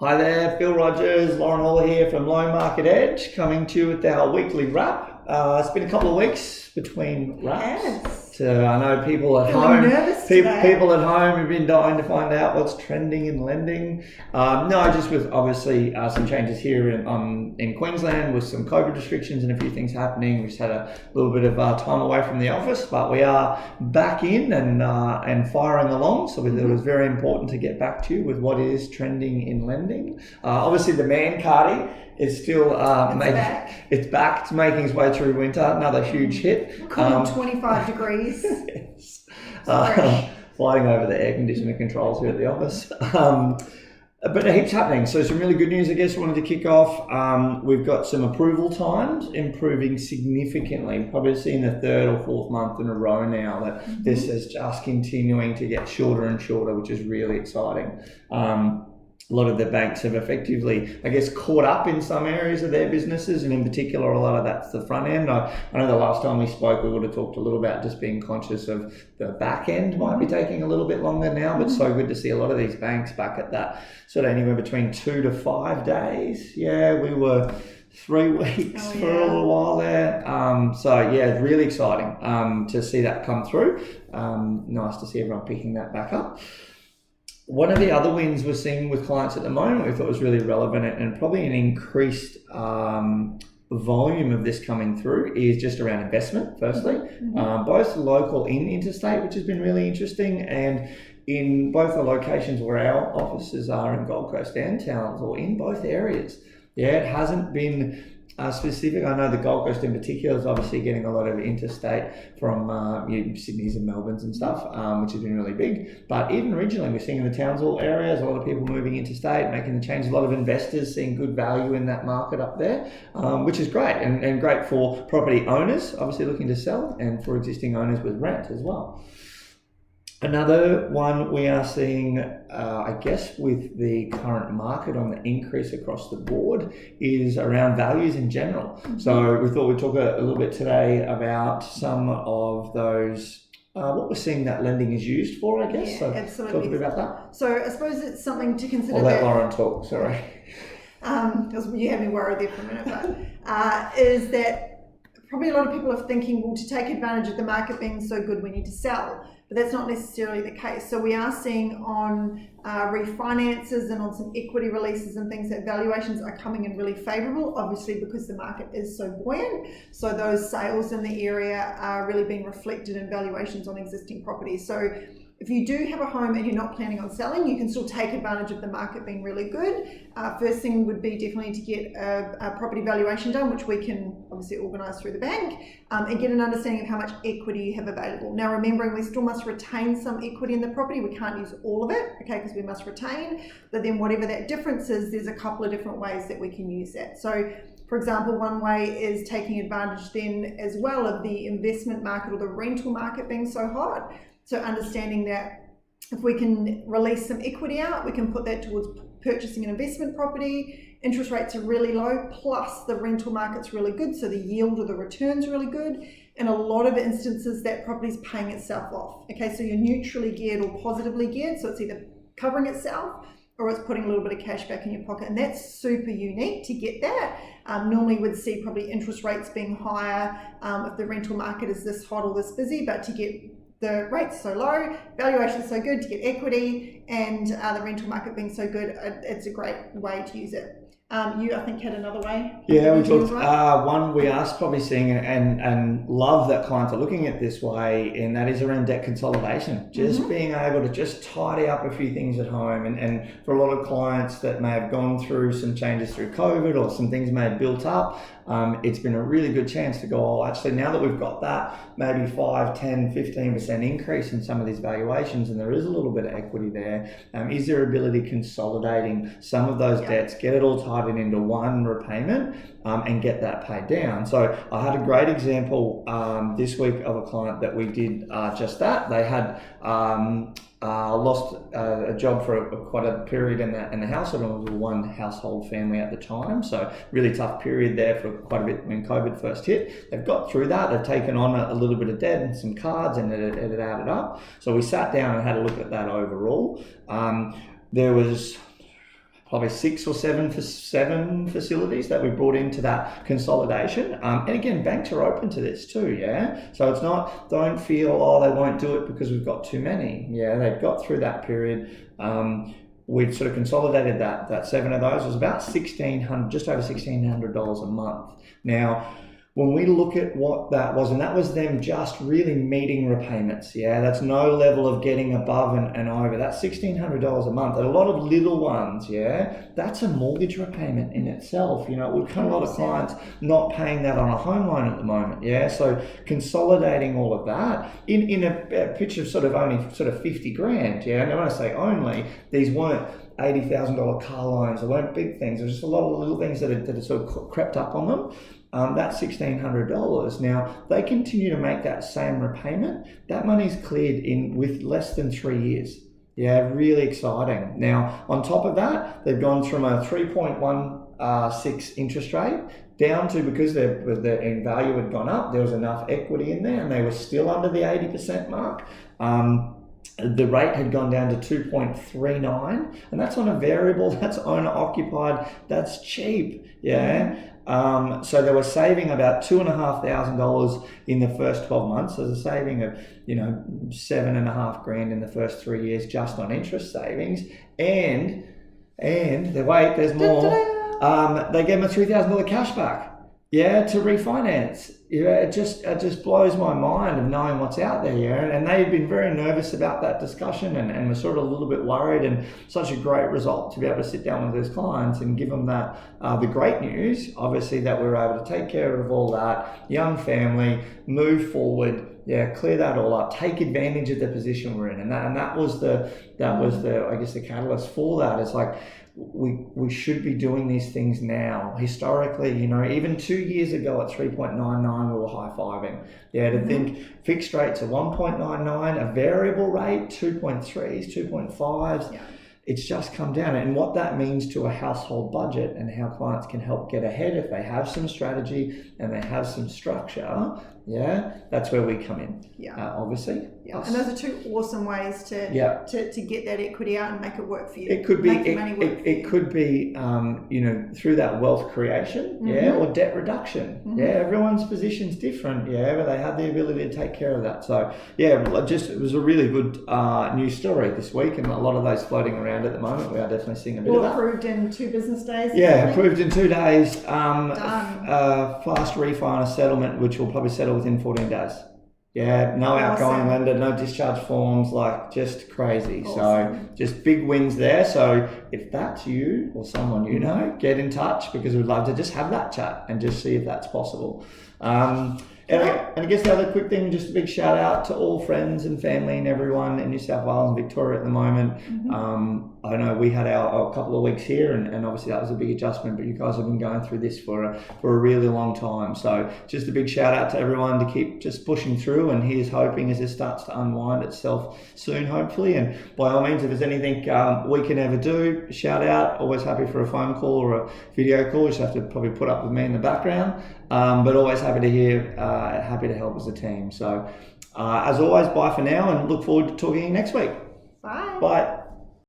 Hi there, Phil Rogers, Lauren Hall here from Loan Market Edge, coming to you with our weekly wrap. It's been a couple of weeks between wraps. Yes. I know people at home have been dying to find out what's trending in lending. Just with obviously some changes here in Queensland with some COVID restrictions and a few things happening. We just had a little bit of time away from the office, but we are back in and firing along. So we thought it was very important to get back to you with what is trending in lending. Obviously, the man cardi is still back. It's back. It's making its way through winter. Another huge hit. 25 degrees. Yes. Flying over the air conditioner controls here at the office. But heaps happening. So some really good news, I guess, wanted to kick off. We've got some approval times improving significantly. Probably seen the third or fourth month in a row now that this is just continuing to get shorter and shorter, which is really exciting. A lot of the banks have effectively, I guess, caught up in some areas of their businesses, and in particular, a lot of that's the front end. I know the last time we spoke, we would have talked a little about just being conscious of the back end might be taking a little bit longer now, but so good to see a lot of these banks back at that sort of anywhere between 2 to 5 days. Yeah, we were 3 weeks for a little while there. It's really exciting to see that come through. Nice to see everyone picking that back up. One of the other wins we're seeing with clients at the moment, we thought was really relevant and probably an increased volume of this coming through, is just around investment, firstly. Both local in interstate, which has been really interesting, and in both the locations where our offices are in Gold Coast and Townsville, in both areas. Yeah, it hasn't been specific. I know the Gold Coast in particular is obviously getting a lot of interstate from Sydney's and Melbourne's and stuff, which has been really big. But even regionally, we're seeing in the Townsville areas a lot of people moving interstate, making the change. A lot of investors seeing good value in that market up there, which is great and great for property owners, obviously looking to sell, and for existing owners with rent as well. Another one we are seeing, I guess, with the current market on the increase across the board is around values in general. So we thought we'd talk a little bit today about some of those, what we're seeing that lending is used for, I guess. So absolutely. Talk a bit about that. So I suppose it's something to consider. I'll let Lauren talk, sorry. Because you had me worried there for a minute, but is that probably a lot of people are thinking, well, to take advantage of the market being so good, we need to sell. But that's not necessarily the case. So we are seeing on refinances and on some equity releases and things that valuations are coming in really favourable, obviously because the market is so buoyant. So those sales in the area are really being reflected in valuations on existing properties. So if you do have a home and you're not planning on selling, you can still take advantage of the market being really good. First thing would be definitely to get a property valuation done, which we can obviously organise through the bank, and get an understanding of how much equity you have available. Now, remembering we still must retain some equity in the property. We can't use all of it, okay, because we must retain. But then whatever that difference is, there's a couple of different ways that we can use that. So, for example, one way is taking advantage then as well of the investment market or the rental market being so hot. So understanding that if we can release some equity out, we can put that towards purchasing an investment property. Interest rates are really low, plus the rental market's really good, so the yield or the return's really good. In a lot of instances, that property's paying itself off. Okay, so you're neutrally geared or positively geared, so it's either covering itself or it's putting a little bit of cash back in your pocket, and that's super unique to get that. Normally we'd see probably interest rates being higher if the rental market is this hot or this busy, but to get the rates so low, valuation so good, to get equity, and the rental market being so good, it's a great way to use it. You, I think, had another way. Yeah, we talked. One we are probably seeing and love that clients are looking at this way, and that is around debt consolidation. Just being able to just tidy up a few things at home, and for a lot of clients that may have gone through some changes through COVID or some things may have built up, it's been a really good chance to go, oh, actually, now that we've got that maybe 5, 10, 15% increase in some of these valuations, and there is a little bit of equity there, is there ability consolidating some of those debts, get it all tied into one repayment, and get that paid down. So I had a great example this week of a client that we did just that. They had lost a job for quite a period in the household, and it was a one household family at the time. So really tough period there for quite a bit when COVID first hit. They've got through that. They've taken on a little bit of debt and some cards, and it added up. So we sat down and had a look at that overall. There was probably 6 or 7 facilities that we brought into that consolidation. And again, banks are open to this too, yeah? So it's not, don't feel, oh, they won't do it because we've got too many. Yeah, they've got through that period. We've sort of consolidated that 7 of those. It was about $1,600, just over $1,600 a month. Now, when we look at what that was, and that was them just really meeting repayments, yeah, that's no level of getting above and over. That's $1,600 a month. And a lot of little ones, yeah, that's a mortgage repayment in itself. You know, we've got a lot of clients not paying that on a home loan at the moment, yeah. So consolidating all of that in a pitch of sort of only sort of 50 grand, yeah. And when I say only, these weren't $80,000 car loans, they weren't big things. There's just a lot of little things that had sort of crept up on them. That's $1,600. Now, they continue to make that same repayment. That money's cleared in with less than 3 years. Yeah, really exciting. Now, on top of that, they've gone from a 3.16 interest rate down to, because their in value had gone up, there was enough equity in there and they were still under the 80% mark. The rate had gone down to 2.39, and that's on a variable, that's owner occupied, that's cheap, yeah. So they were saving about $2,500 in the first 12 months. So there's a saving of, you know, $7,500 in the first 3 years just on interest savings. And there's more. They gave them a $3,000 cash back. Yeah, to refinance. Yeah, it just blows my mind of knowing what's out there, yeah. And they've been very nervous about that discussion and we're sort of a little bit worried, and such a great result to be able to sit down with those clients and give them that, the great news, obviously, that we were able to take care of all that, young family, move forward, yeah, clear that all up, take advantage of the position we're in. And that was the I guess the catalyst for that. It's like, we should be doing these things now. Historically, you know, even 2 years ago at 3.99, we were high-fiving. Yeah, to think fixed rates are 1.99, a variable rate, 2.3s, 2.5s. Yeah. It's just come down. And what that means to a household budget and how clients can help get ahead if they have some strategy and they have some structure, yeah, that's where we come in. Yeah, obviously. Yeah, and those are two awesome ways to get that equity out and make it work for you. It could be it could be you know, through that wealth creation, yeah, or debt reduction. Yeah, everyone's position's different, yeah, but they have the ability to take care of that. So yeah, it was a really good news story this week, and a lot of those floating around at the moment. We are definitely seeing a bit of that. Approved in 2 business days. Yeah, approved in 2 days. Fast refi on a settlement, which will probably settle within 14 days. Yeah, no outgoing lender, no discharge forms, like just crazy. Awesome. So just big wins there. So if that's you or someone you know, get in touch, because we'd love to just have that chat and just see if that's possible. And I guess the other quick thing, just a big shout out to all friends and family and everyone in New South Wales and Victoria at the moment. I know we had our couple of weeks here, and obviously that was a big adjustment, but you guys have been going through this for a really long time. So just a big shout out to everyone to keep just pushing through, and here's hoping as this starts to unwind itself soon, hopefully. And by all means, if there's anything we can ever do, shout out. Always happy for a phone call or a video call. You just have to probably put up with me in the background, but always happy to hear, happy to help as a team. So as always, bye for now, and look forward to talking to you next week. Bye. Bye.